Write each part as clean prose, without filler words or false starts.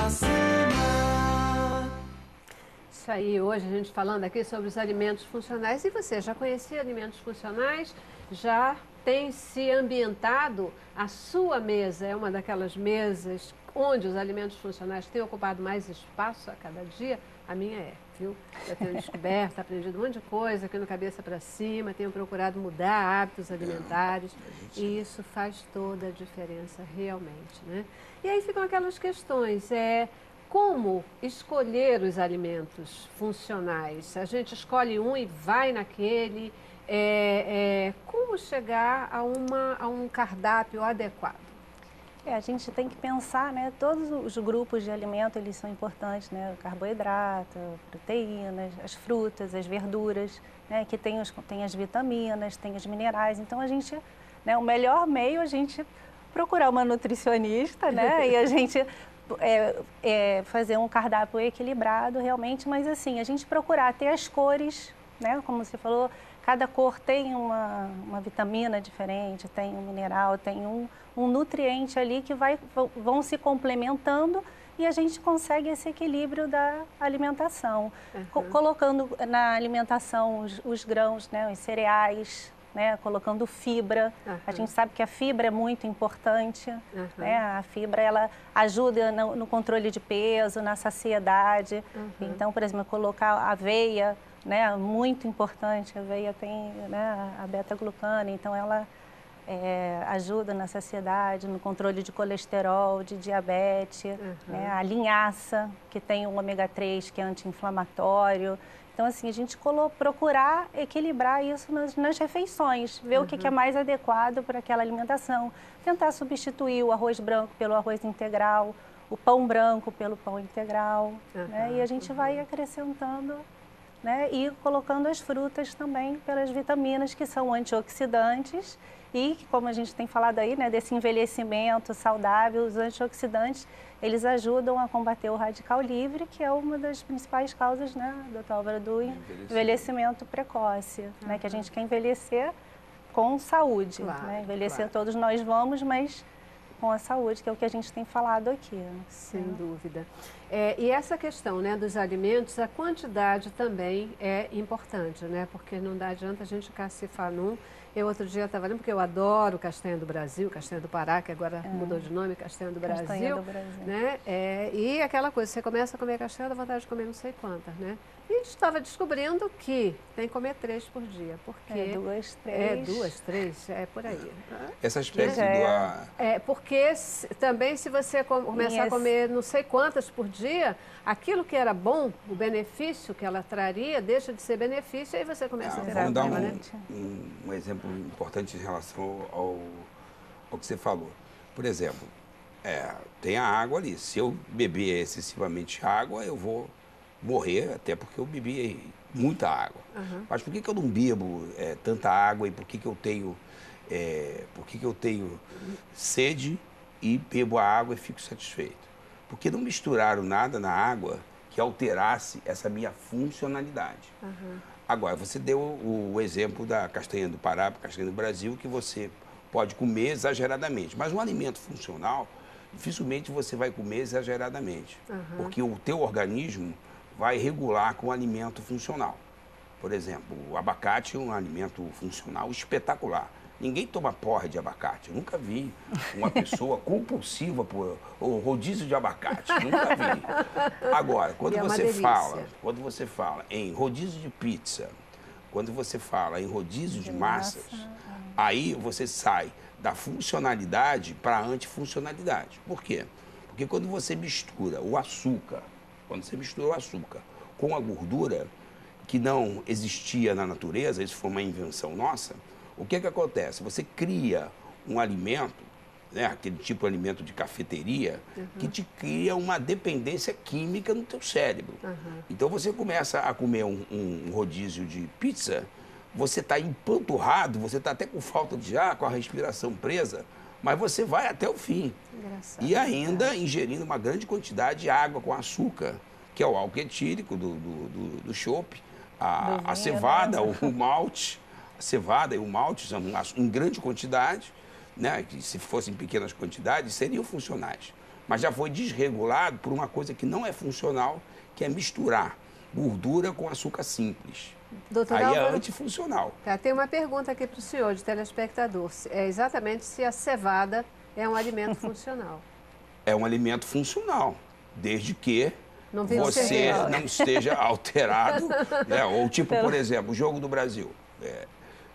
cima. Isso aí, hoje a gente falando aqui sobre os alimentos funcionais. E você, já conhecia alimentos funcionais? Já tem se ambientado? A sua mesa é uma daquelas mesas onde os alimentos funcionais têm ocupado mais espaço a cada dia? A minha é, viu? Eu tenho descoberto, aprendido um monte de coisa aqui no Cabeça para Cima, tenho procurado mudar hábitos alimentares e isso faz toda a diferença realmente, né? E aí ficam aquelas questões, como escolher os alimentos funcionais? A gente escolhe um e vai naquele. Como chegar a um cardápio adequado? A gente tem que pensar, né? Todos os grupos de alimento, eles são importantes, né? O carboidrato, proteínas, as frutas, as verduras, né? Que tem as vitaminas, tem os minerais. Então, a gente, né? O melhor meio, a gente procurar uma nutricionista, né? E a gente fazer um cardápio equilibrado, realmente. Mas, assim, a gente procurar ter as cores, né? Como você falou, cada cor tem uma vitamina diferente, tem um mineral, tem um nutriente ali que vão se complementando e a gente consegue esse equilíbrio da alimentação. Colocando na alimentação os grãos, né, os cereais, né, colocando fibra. A gente sabe que a fibra é muito importante. Né? A fibra ela ajuda no controle de peso, na saciedade. Então, por exemplo, colocar aveia, né, muito importante, a aveia tem, né, a beta-glucana, então ela ajuda na saciedade, no controle de colesterol, de diabetes, né, a linhaça, que tem o ômega 3, que é anti-inflamatório. Então, assim, a gente procurar equilibrar isso nas refeições, ver o que é mais adequado para aquela alimentação. Tentar substituir o arroz branco pelo arroz integral, o pão branco pelo pão integral, né, e a gente vai acrescentando, né, e colocando as frutas também pelas vitaminas que são antioxidantes e, como a gente tem falado aí, né, desse envelhecimento saudável, os antioxidantes, eles ajudam a combater o radical livre, que é uma das principais causas, né, doutor Álvaro, do envelhecimento precoce, né, que a gente quer envelhecer com saúde, né, envelhecer todos nós vamos, mas com a saúde, que é o que a gente tem falado aqui. Sem dúvida. E essa questão, né, dos alimentos, a quantidade também é importante, né? Porque não dá adianta a gente cacifar num. Eu outro dia estava lendo, porque eu adoro castanha do Brasil, castanha do Pará, que agora mudou de nome, castanha do Brasil. Castanha do Brasil. Né? E aquela coisa, você começa a comer castanha, dá vontade de comer não sei quantas, né? E a gente estava descobrindo que tem que comer 3 por dia, porque... 2, 3. 2, 3, por aí. Essa espécie do... porque também se você começar a comer não sei quantas por dia, aquilo que era bom, o benefício que ela traria, deixa de ser benefício, e aí você começa a ter vamos dar né? um exemplo importante em relação ao que você falou. Por exemplo, tem a água ali. Se eu beber excessivamente água, eu vou morrer, até porque eu bebi muita água. Mas por que eu não bebo tanta água e por que eu tenho sede e bebo a água e fico satisfeito? Porque não misturaram nada na água que alterasse essa minha funcionalidade. Agora, você deu o exemplo da castanha do Pará, castanha do Brasil, que você pode comer exageradamente. Mas um alimento funcional, dificilmente você vai comer exageradamente. Porque o teu organismo vai regular com o alimento funcional. Por exemplo, o abacate é um alimento funcional espetacular. Ninguém toma porra de abacate. Eu nunca vi uma pessoa compulsiva por rodízio de abacate. Nunca vi. Agora, quando você fala em rodízio de pizza, quando você fala em rodízio de massas, aí você sai da funcionalidade para a antifuncionalidade. Por quê? Porque quando você mistura o açúcar, com a gordura, que não existia na natureza, isso foi uma invenção nossa, o que acontece? Você cria um alimento, né, aquele tipo de alimento de cafeteria, que te cria uma dependência química no teu cérebro. Então você começa a comer um rodízio de pizza, você está empanturrado, você está até com falta de ar, com a respiração presa, mas você vai até o fim. Engraçado, e ainda ingerindo uma grande quantidade de água com açúcar, que é o álcool etílico do chopp, a cevada, o malte. A cevada e o malte são em grande quantidade, né, que se fossem pequenas quantidades, seriam funcionais. mas já foi desregulado por uma coisa que não é funcional, que é misturar gordura com açúcar simples. Doutor Aí é Álvaro, antifuncional. tá, tem uma pergunta aqui para o senhor, de telespectador. É exatamente se a cevada é um alimento funcional. É um alimento funcional, desde que Não vem você cereal. não esteja alterado, né? Ou tipo, por exemplo, o Jogo do Brasil.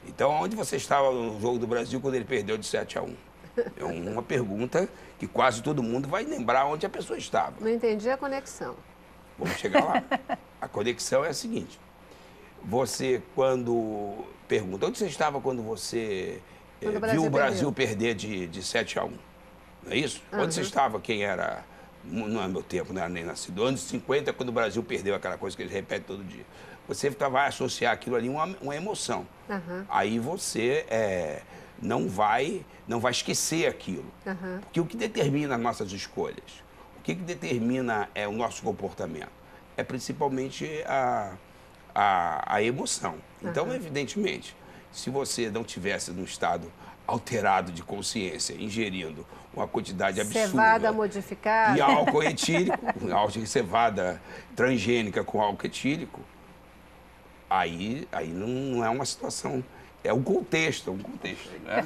Então, onde você estava no Jogo do Brasil quando ele perdeu de 7-1? É uma pergunta que quase todo mundo vai lembrar onde a pessoa estava. Não entendi a conexão. Vamos chegar lá. A conexão é a seguinte. Você, quando pergunta, onde você estava quando você viu o Brasil perder de 7-1? Não é isso? Uhum. Onde você estava, quem era... Não é meu tempo, não era nem nascido. Anos 50, quando o Brasil perdeu aquela coisa que eles repetem todo dia. Você vai associar aquilo ali a uma emoção. Uhum. Aí você não vai esquecer aquilo. Uhum. Porque o que determina as nossas escolhas, o que determina o nosso comportamento, é principalmente a emoção. Então, evidentemente, se você não tivesse num estado alterado de consciência, ingerindo uma quantidade absurda... Cevada modificada. E álcool etílico, cevada transgênica com álcool etílico, aí não é uma situação... É um contexto, né?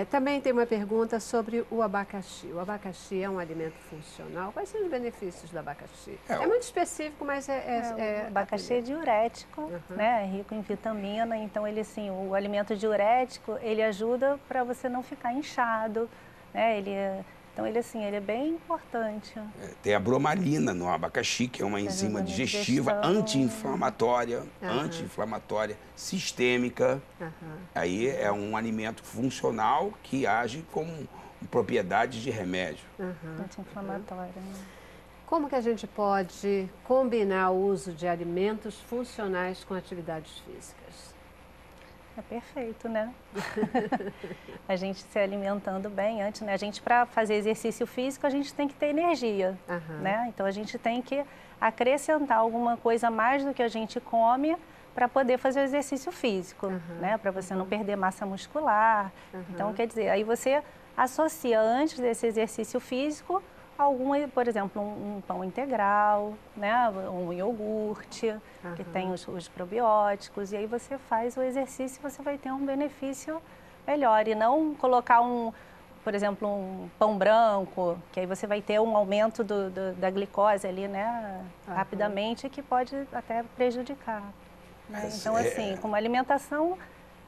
Também tem uma pergunta sobre o abacaxi. O abacaxi é um alimento funcional? Quais são os benefícios do abacaxi? É muito específico, mas o abacaxi é diurético, né? É rico em vitamina, então ele assim, o alimento diurético, ele ajuda para você não ficar inchado, né? Então ele assim, ele é bem importante. Tem a bromalina no abacaxi, que é uma enzima digestiva anti-inflamatória, sistêmica. Aí é um alimento funcional que age com propriedades de remédio. Anti-inflamatória. Como que a gente pode combinar o uso de alimentos funcionais com atividades físicas? É perfeito, né? A gente se alimentando bem antes, né? A gente, para fazer exercício físico, a gente tem que ter energia, né? Então, a gente tem que acrescentar alguma coisa a mais do que a gente come para poder fazer o exercício físico, né? Para você não perder massa muscular. Então, quer dizer, aí você associa antes desse exercício físico por exemplo, um pão integral, né? Um iogurte, que tem os probióticos, e aí você faz o exercício e você vai ter um benefício melhor. E não colocar por exemplo, um pão branco, que aí você vai ter um aumento da glicose ali, né? Rapidamente, que pode até prejudicar. Né? Então, assim, com uma alimentação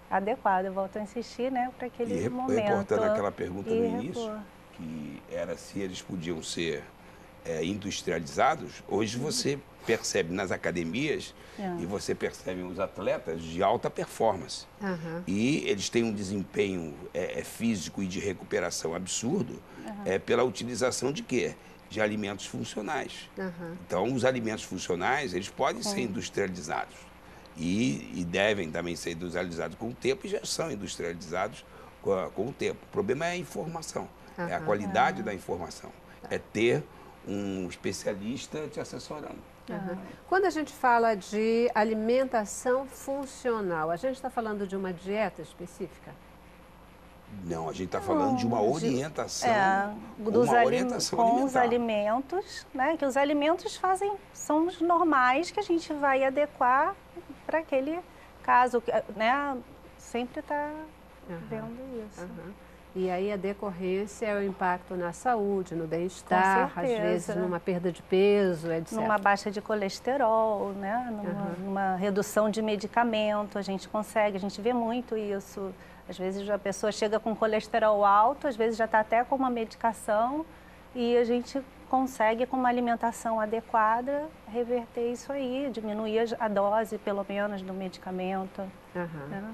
adequada, eu volto a insistir, né? Para aquele momento. Reportando aquela pergunta no início, que era se eles podiam ser industrializados, hoje você percebe nas academias e você percebe os atletas de alta performance. E eles têm um desempenho físico e de recuperação absurdo pela utilização de quê? De alimentos funcionais. Então, os alimentos funcionais, eles podem ser industrializados e devem também ser industrializados com o tempo e já são industrializados com o tempo. O problema é a informação. É a qualidade da informação. É ter um especialista te assessorando. Quando a gente fala de alimentação funcional, a gente está falando de uma dieta específica? Não, a gente está falando de uma orientação. Com os alimentos, né? Que os alimentos são os normais que a gente vai adequar para aquele caso, né? Sempre está vendo isso. E aí a decorrência é o impacto na saúde, no bem-estar, às vezes numa perda de peso, etc. Numa baixa de colesterol, né? Numa redução de medicamento, a gente vê muito isso. Às vezes a pessoa chega com colesterol alto, às vezes já está até com uma medicação e a gente consegue, com uma alimentação adequada, reverter isso aí, diminuir a dose, pelo menos, do medicamento. Né?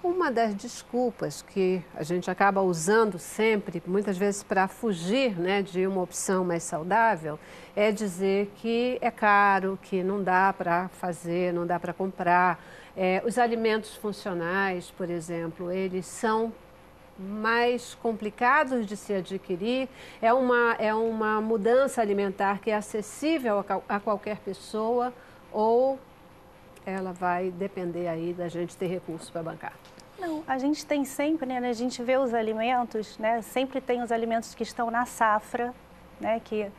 Uma das desculpas que a gente acaba usando sempre, muitas vezes para fugir, né, de uma opção mais saudável, é dizer que é caro, que não dá para fazer, não dá para comprar. Os alimentos funcionais, por exemplo, eles são mais complicados de se adquirir, é uma mudança alimentar que é acessível a qualquer pessoa ou ela vai depender aí da gente ter recursos para bancar? Não, a gente tem sempre, né, a gente vê os alimentos, né, sempre tem os alimentos que estão na safra, né, que é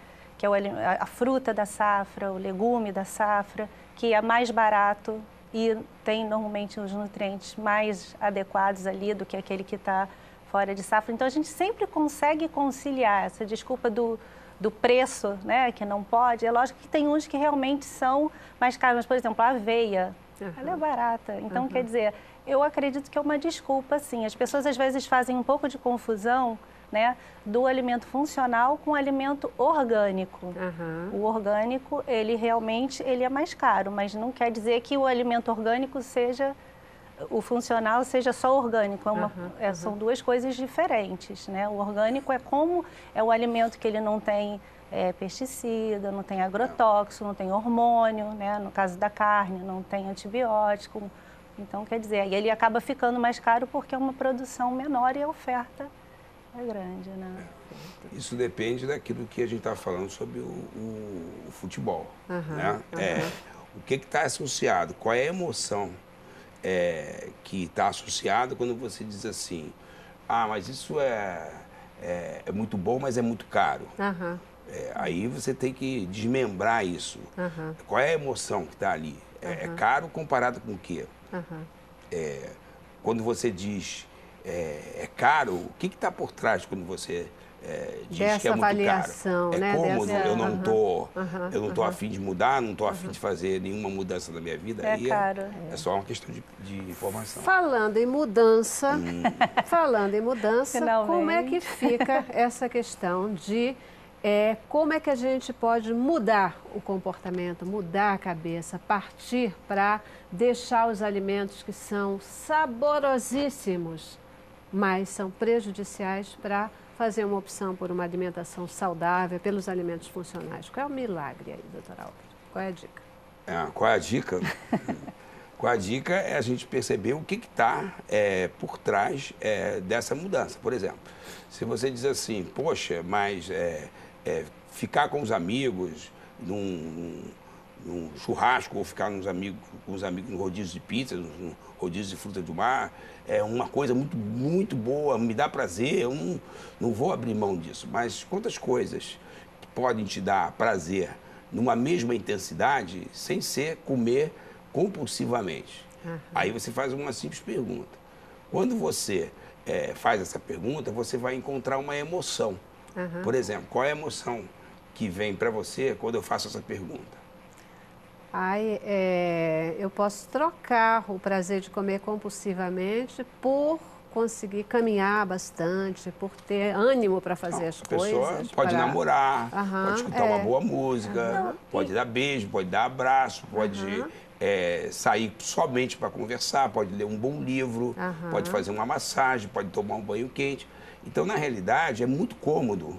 a fruta da safra, o legume da safra, que é mais barato e tem normalmente os nutrientes mais adequados ali do que aquele que está fora de safra. Então a gente sempre consegue conciliar essa desculpa do preço, né, que não pode. É lógico que tem uns que realmente são mais caros, mas, por exemplo, a aveia, ela é barata. Então, quer dizer, eu acredito que é uma desculpa, sim. As pessoas, às vezes, fazem um pouco de confusão, né, do alimento funcional com o alimento orgânico. O orgânico, ele realmente é mais caro, mas não quer dizer que o alimento orgânico seja... O funcional seja só orgânico, são duas coisas diferentes, né? O orgânico é o alimento que ele não tem pesticida, não tem agrotóxico, não tem hormônio, né? No caso da carne, não tem antibiótico. Então, quer dizer, aí ele acaba ficando mais caro porque é uma produção menor e a oferta é grande, né? Isso depende daquilo que a gente está falando sobre o futebol, né? O que está associado, qual é a emoção que está associado quando você diz assim, mas isso é muito bom, mas é muito caro. Aí você tem que desmembrar isso. Qual é a emoção que está ali? É caro comparado com o quê? Quando você diz é caro, o que está por trás quando você diz que é muito caro? Né? Cômodo, eu não estou a fim de mudar, não estou a fim de fazer nenhuma mudança na minha vida. É caro. É só uma questão de informação. Falando em mudança, como é que fica essa questão de como é que a gente pode mudar o comportamento, mudar a cabeça, partir para deixar os alimentos que são saborosíssimos, mas são prejudiciais para fazer uma opção por uma alimentação saudável, pelos alimentos funcionais. Qual é o milagre aí, doutora Álvaro? Qual é a dica? Qual é a dica? Qual a dica é a gente perceber o que está por trás dessa mudança. Por exemplo, se você diz assim, poxa, mas ficar com os amigos num churrasco ou ficar com os amigos no rodízio de pizza, no rodízio de fruta do mar, é uma coisa muito, muito boa, me dá prazer, eu não vou abrir mão disso. Mas quantas coisas podem te dar prazer numa mesma intensidade sem ser comer compulsivamente? Aí você faz uma simples pergunta. Quando você faz essa pergunta, você vai encontrar uma emoção. Por exemplo, qual é a emoção que vem para você quando eu faço essa pergunta? Eu posso trocar o prazer de comer compulsivamente por conseguir caminhar bastante, por ter ânimo para fazer as coisas. A pessoa pode namorar, pode escutar uma boa música, pode dar beijo, pode dar abraço, pode sair somente para conversar, pode ler um bom livro, pode fazer uma massagem, pode tomar um banho quente. Então, na realidade, é muito cômodo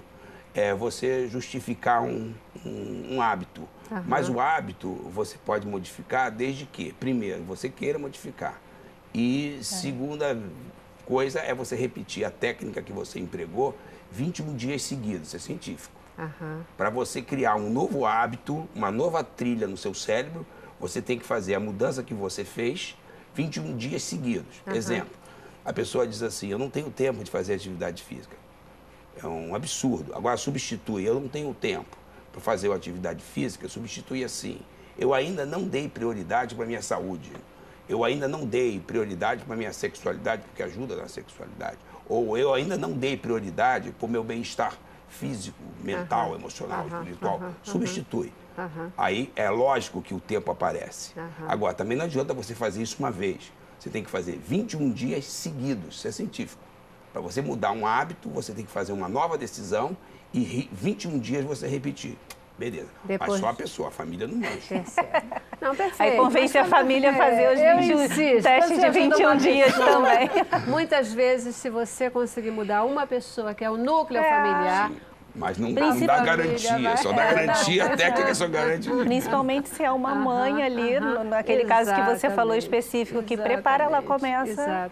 você justificar um hábito. Mas o hábito você pode modificar desde que, primeiro, você queira modificar. E segunda coisa é você repetir a técnica que você empregou 21 dias seguidos, isso é científico. Para você criar um novo hábito, uma nova trilha no seu cérebro, você tem que fazer a mudança que você fez 21 dias seguidos. Exemplo, a pessoa diz assim, eu não tenho tempo de fazer atividade física. É um absurdo. Agora substitui, eu não tenho tempo para fazer a atividade física, substitui assim. Eu ainda não dei prioridade para a minha saúde. Eu ainda não dei prioridade para a minha sexualidade, porque ajuda na sexualidade. Ou eu ainda não dei prioridade para o meu bem-estar físico, mental, emocional, espiritual. Substitui. Aí é lógico que o tempo aparece. Agora, também não adianta você fazer isso uma vez. Você tem que fazer 21 dias seguidos, isso é científico. Para você mudar um hábito, você tem que fazer uma nova decisão e 21 dias você repetir. Beleza. Mas só a pessoa, a família não mancha. Não, perfeito. Aí convence a família a fazer os testes de 21 dias também. Muitas vezes, se você conseguir mudar uma pessoa, que é o núcleo familiar... Sim. Mas não dá garantia, só dá garantia, a técnica só garante. Principalmente se é uma mãe ali, naquele caso que você falou específico, que prepara, ela começa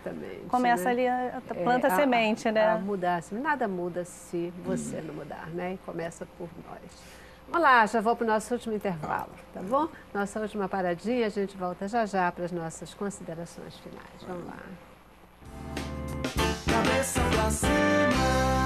ali, planta a semente, né? A mudar, nada muda se você não mudar, né? E começa por nós. Vamos lá, já vou para o nosso último intervalo, tá bom? Nossa última paradinha, a gente volta já já para as nossas considerações finais. Vamos lá. cabeça pra cima.